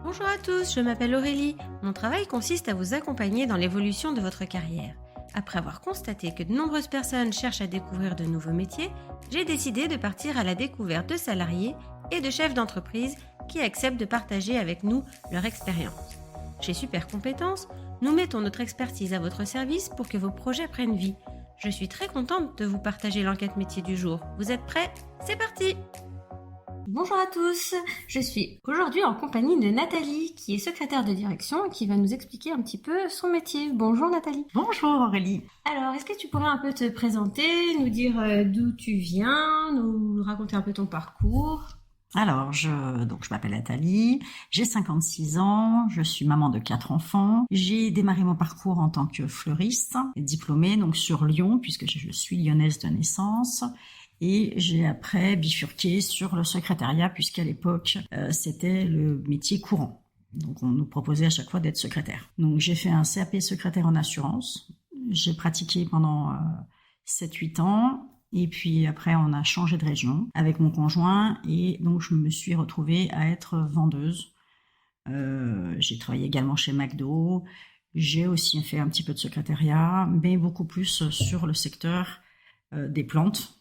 Bonjour à tous, je m'appelle Aurélie. Mon travail consiste à vous accompagner dans l'évolution de votre carrière. Après avoir constaté que de nombreuses personnes cherchent à découvrir de nouveaux métiers, j'ai décidé de partir à la découverte de salariés et de chefs d'entreprise qui acceptent de partager avec nous leur expérience. Chez Super Compétences, nous mettons notre expertise à votre service pour que vos projets prennent vie. Je suis très contente de vous partager l'enquête métier du jour. Vous êtes prêts? C'est parti! Bonjour à tous, je suis aujourd'hui en compagnie de Nathalie qui est secrétaire de direction et qui va nous expliquer un petit peu son métier. Bonjour Nathalie. Bonjour Aurélie. Alors, est-ce que tu pourrais un peu te présenter, nous dire d'où tu viens, nous raconter un peu ton parcours? Alors, je m'appelle Nathalie, j'ai 56 ans, je suis maman de 4 enfants. J'ai démarré mon parcours en tant que fleuriste, diplômée donc sur Lyon, puisque je suis lyonnaise de naissance. Et j'ai après bifurqué sur le secrétariat, puisqu'à l'époque, c'était le métier courant. Donc, on nous proposait à chaque fois d'être secrétaire. Donc, j'ai fait un CAP secrétaire en assurance. J'ai pratiqué pendant 7-8 ans. Et puis après, on a changé de région avec mon conjoint. Et donc, je me suis retrouvée à être vendeuse. J'ai travaillé également chez McDo. J'ai aussi fait un petit peu de secrétariat, mais beaucoup plus sur le secteur des plantes,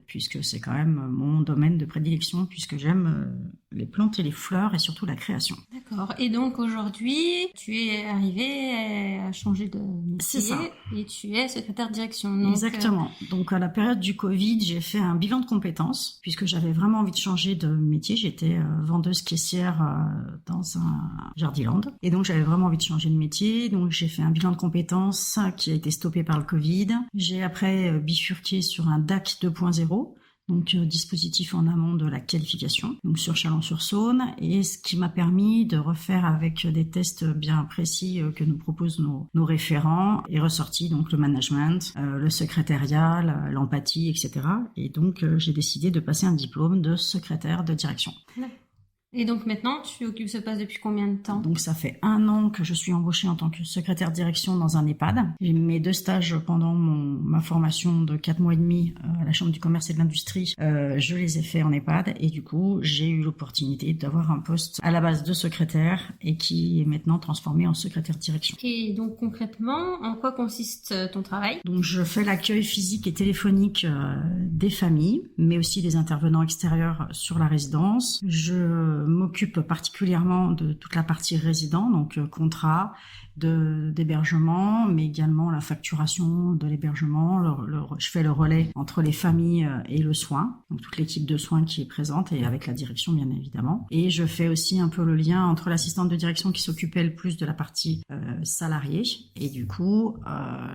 puisque c'est quand même mon domaine de prédilection, puisque j'aime les plantes et les fleurs, et surtout la création. D'accord. Et donc aujourd'hui, tu es arrivée à changer de métier. C'est ça. Et tu es secrétaire de direction. Donc, exactement. Donc à la période du Covid, j'ai fait un bilan de compétences, puisque j'avais vraiment envie de changer de métier. J'étais vendeuse caissière dans un Jardiland. Et donc j'avais vraiment envie de changer de métier. Donc j'ai fait un bilan de compétences qui a été stoppé par le Covid. J'ai après bifurqué sur un DAC 2.0. Donc dispositif en amont de la qualification, donc sur Chalon-sur-Saône, et ce qui m'a permis de refaire avec des tests bien précis que nous proposent nos référents, et ressorti donc le management, le secrétariat, l'empathie, etc. Et donc j'ai décidé de passer un diplôme de secrétaire de direction. Et donc maintenant, tu occupes ce poste depuis combien de temps? Donc ça fait 1 an que je suis embauchée en tant que secrétaire de direction dans un EHPAD. Mes 2 stages pendant ma formation de 4 mois et demi à la Chambre du commerce et de l'industrie, je les ai faits en EHPAD, et du coup j'ai eu l'opportunité d'avoir un poste à la base de secrétaire et qui est maintenant transformé en secrétaire de direction. Et donc concrètement, en quoi consiste ton travail? Donc je fais l'accueil physique et téléphonique des familles, mais aussi des intervenants extérieurs sur la résidence. Je m'occupe particulièrement de toute la partie résident, donc contrat d'hébergement, mais également la facturation de l'hébergement. Je fais le relais entre les familles et le soin, donc toute l'équipe de soins qui est présente, et avec la direction bien évidemment. Et je fais aussi un peu le lien entre l'assistante de direction qui s'occupait le plus de la partie salariée, et du coup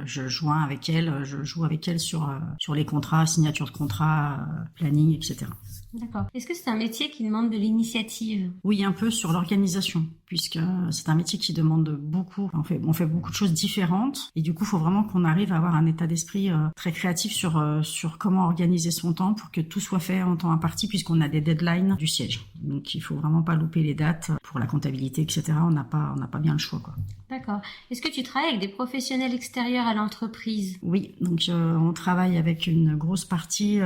je joue avec elle sur les contrats, signature de contrats, planning, etc. D'accord. Est-ce que c'est un métier qui demande de l'initiative? Oui, un peu sur l'organisation, puisque c'est un métier qui demande beaucoup. On fait beaucoup de choses différentes, et du coup, il faut vraiment qu'on arrive à avoir un état d'esprit très créatif sur comment organiser son temps pour que tout soit fait en temps imparti, puisqu'on a des deadlines du siège. Donc, il faut vraiment pas louper les dates pour la comptabilité, etc. On n'a pas bien le choix, quoi. D'accord. Est-ce que tu travailles avec des professionnels extérieurs à l'entreprise? Oui, donc on travaille avec une grosse partie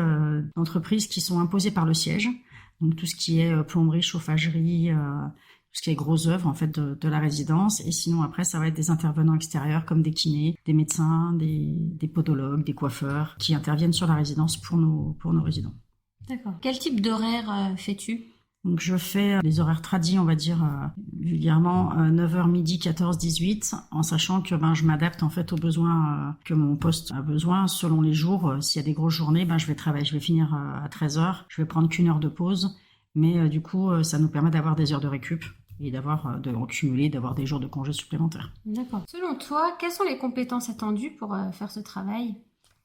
d'entreprises qui sont imposées par le siège. Donc tout ce qui est plomberie, chauffagerie, tout ce qui est grosses œuvres en fait de la résidence. Et sinon après ça va être des intervenants extérieurs comme des kinés, des médecins, des podologues, des coiffeurs qui interviennent sur la résidence pour nos résidents. D'accord. Quel type d'horaire fais-tu? Donc je fais les horaires tradis, on va dire vulgairement 9h midi, 14, 18, en sachant que je m'adapte en fait aux besoins que mon poste a besoin selon les jours. S'il y a des grosses journées, je vais finir à 13h, je vais prendre qu'1 heure de pause, mais du coup ça nous permet d'avoir des heures de récup et de cumuler, d'avoir des jours de congés supplémentaires. D'accord. Selon toi, quelles sont les compétences attendues pour faire ce travail?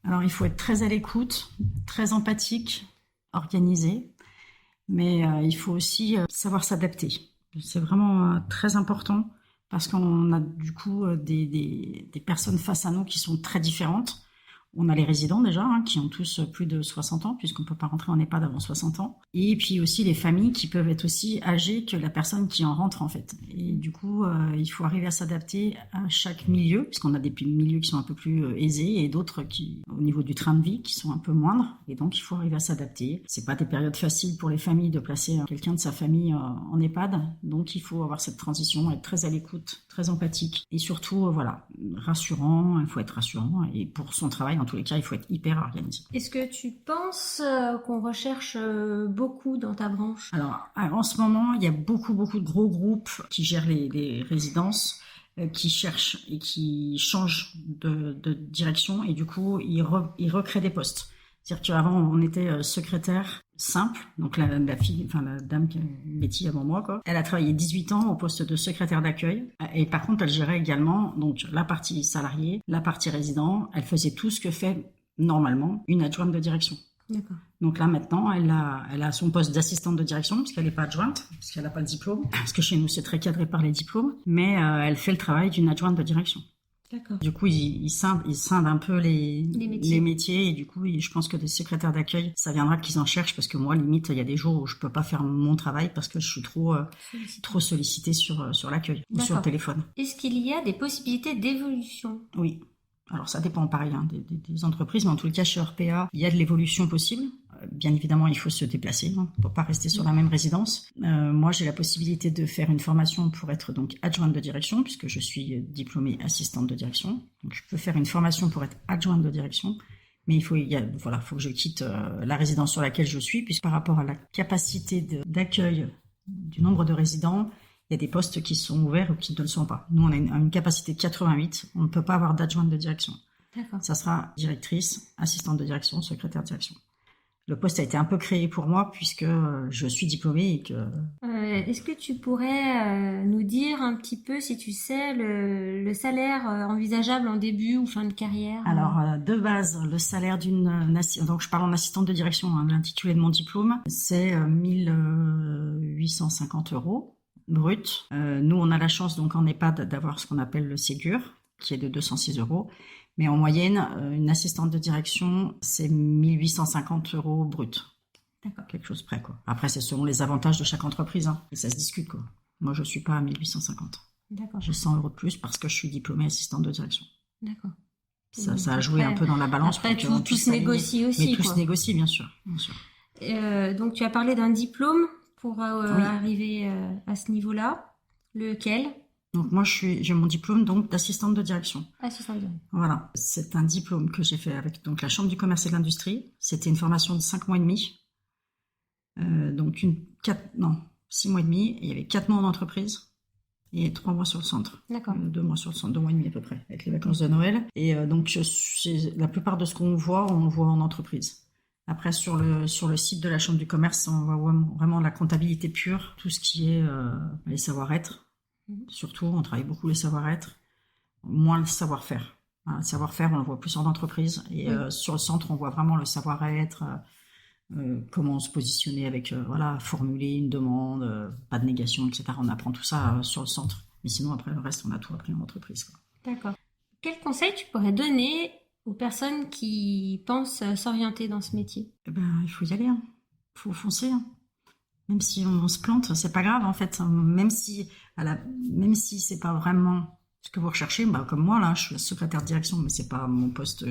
Alors il faut être très à l'écoute, très empathique, organisé. Mais il faut aussi savoir s'adapter. C'est vraiment très important, parce qu'on a du coup des personnes face à nous qui sont très différentes. On a les résidents déjà, qui ont tous plus de 60 ans, puisqu'on ne peut pas rentrer en EHPAD avant 60 ans. Et puis aussi les familles qui peuvent être aussi âgées que la personne qui en rentre, en fait. Et du coup, il faut arriver à s'adapter à chaque milieu, puisqu'on a des milieux qui sont un peu plus aisés et d'autres qui, au niveau du train de vie, qui sont un peu moindres. Et donc, il faut arriver à s'adapter. C'est pas des périodes faciles pour les familles de placer quelqu'un de sa famille en EHPAD. Donc, il faut avoir cette transition, être très à l'écoute, très empathique. Et surtout, rassurant. Il faut être rassurant. Et pour son travail, dans tous les cas, il faut être hyper organisé. Est-ce que tu penses qu'on recherche beaucoup dans ta branche? Alors, en ce moment, il y a beaucoup de gros groupes qui gèrent les résidences, qui cherchent et qui changent de direction, et du coup, ils recréent des postes. C'est-à-dire qu'avant, on était secrétaire simple, donc la dame qui a le métier avant moi, quoi. Elle a travaillé 18 ans au poste de secrétaire d'accueil, et par contre, elle gérait également donc la partie salariée, la partie résident. Elle faisait tout ce que fait normalement une adjointe de direction. D'accord. Donc là maintenant, elle a son poste d'assistante de direction, puisqu'elle n'est pas adjointe, puisqu'elle n'a pas le diplôme, parce que chez nous c'est très cadré par les diplômes, mais elle fait le travail d'une adjointe de direction. D'accord. Du coup, ils scindent un peu les métiers, et du coup, je pense que des secrétaires d'accueil, ça viendra qu'ils en cherchent, parce que moi, limite, il y a des jours où je peux pas faire mon travail parce que je suis trop sollicitée sur l'accueil ou sur le téléphone. Est-ce qu'il y a des possibilités d'évolution? Oui. Alors ça dépend pareil des entreprises, mais en tout cas chez Orpea, il y a de l'évolution possible. Bien évidemment, il faut se déplacer, on ne peut pas rester sur la même résidence. Moi, j'ai la possibilité de faire une formation pour être donc adjointe de direction, puisque je suis diplômée assistante de direction. Donc je peux faire une formation pour être adjointe de direction, mais il faut que je quitte la résidence sur laquelle je suis, puisque par rapport à la capacité d'accueil du nombre de résidents, il y a des postes qui sont ouverts ou qui ne le sont pas. Nous, on a une capacité de 88. On ne peut pas avoir d'adjointe de direction. D'accord. Ça sera directrice, assistante de direction, secrétaire de direction. Le poste a été un peu créé pour moi puisque je suis diplômée et que... Est-ce que tu pourrais nous dire un petit peu, si tu sais, le salaire envisageable en début ou fin de carrière? Alors, de base, le salaire donc je parle en assistante de direction, l'intitulé de mon diplôme, c'est 1850 € brut. Nous, on a la chance, donc en EHPAD, d'avoir ce qu'on appelle le Ségur, qui est de 206 €. Mais en moyenne, une assistante de direction, c'est 1850 € brut. D'accord. Quelque chose près, quoi. Après, c'est selon les avantages de chaque entreprise, et ça se discute, quoi. Moi, je suis pas à 1850. D'accord. J'ai 100 € de plus parce que je suis diplômée assistante de direction. D'accord. Ça a joué un peu dans la balance. Après, tout se négocie aussi. Mais tout se négocie, bien sûr. Donc, tu as parlé d'un diplôme pour arriver à ce niveau-là. Lequel? Donc moi, j'ai mon diplôme donc d'assistante de direction. Assistante de direction. Voilà, c'est un diplôme que j'ai fait avec donc la Chambre du commerce et de l'industrie. C'était une formation de 5 mois et demi. Donc 6 mois et demi. Il y avait 4 mois en entreprise et 3 mois sur le centre. D'accord. 2 mois sur le centre, 2 mois et demi à peu près, avec les vacances de Noël. Et donc la plupart de ce qu'on voit, on le voit en entreprise. Après, sur le site de la Chambre du commerce, on voit vraiment la comptabilité pure, tout ce qui est les savoir-être. Surtout, on travaille beaucoup les savoir-être, moins le savoir-faire. Le savoir-faire, on le voit plus en entreprise. Et sur le centre, on voit vraiment le savoir-être, comment se positionner avec, formuler une demande, pas de négation, etc. On apprend tout ça sur le centre. Mais sinon, après, le reste, on a tout appris en entreprise, quoi. D'accord. Quel conseil tu pourrais donner aux personnes qui pensent s'orienter dans ce métier? Il faut y aller, il faut foncer. Même si on se plante, c'est pas grave en fait. Même si c'est pas vraiment ce que vous recherchez, comme moi là, je suis secrétaire de direction, mais c'est pas mon poste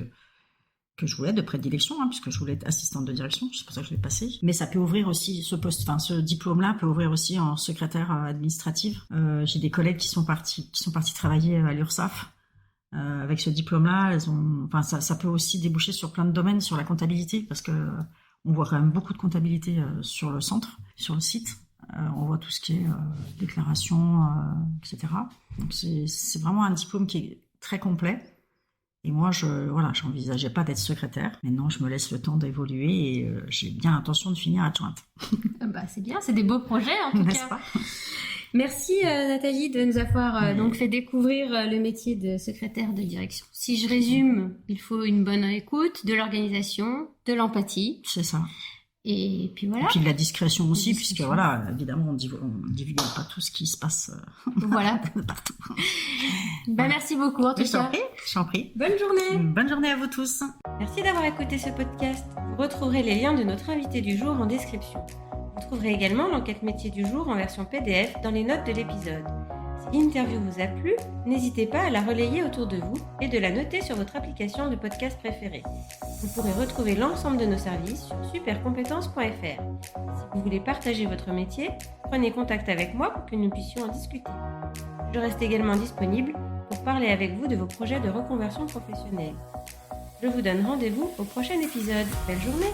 que je voulais de prédilection, puisque je voulais être assistante de direction. C'est pour ça que je l'ai passé. Mais ça peut ouvrir aussi ce diplôme-là peut ouvrir aussi en secrétaire administrative. J'ai des collègues qui sont partis travailler à l'URSSAF. Avec ce diplôme-là, ça peut aussi déboucher sur plein de domaines, sur la comptabilité, parce que on voit quand même beaucoup de comptabilité sur le centre, sur le site. On voit tout ce qui est déclaration, etc. Donc c'est vraiment un diplôme qui est très complet. Et moi, j'envisageais pas d'être secrétaire. Maintenant, je me laisse le temps d'évoluer et j'ai bien l'intention de finir adjointe. C'est bien, c'est des beaux projets en tout N'est-ce cas. pas? Merci Nathalie de nous avoir donc fait découvrir le métier de secrétaire de direction. Si je résume, il faut une bonne écoute, de l'organisation, de l'empathie. C'est ça. Et puis voilà. Et puis de la discrétion aussi, discrétion. puisque voilà, évidemment, on ne divulgue pas tout ce qui se passe Voilà. partout. Merci beaucoup en tout cas. Je t'en prie. Bonne journée. Bonne journée à vous tous. Merci d'avoir écouté ce podcast. Vous retrouverez les liens de notre invité du jour en description. Vous trouverez également l'enquête métier du jour en version PDF dans les notes de l'épisode. Si l'interview vous a plu, n'hésitez pas à la relayer autour de vous et de la noter sur votre application de podcast préférée. Vous pourrez retrouver l'ensemble de nos services sur supercompétences.fr. Si vous voulez partager votre métier, prenez contact avec moi pour que nous puissions en discuter. Je reste également disponible pour parler avec vous de vos projets de reconversion professionnelle. Je vous donne rendez-vous au prochain épisode. Belle journée!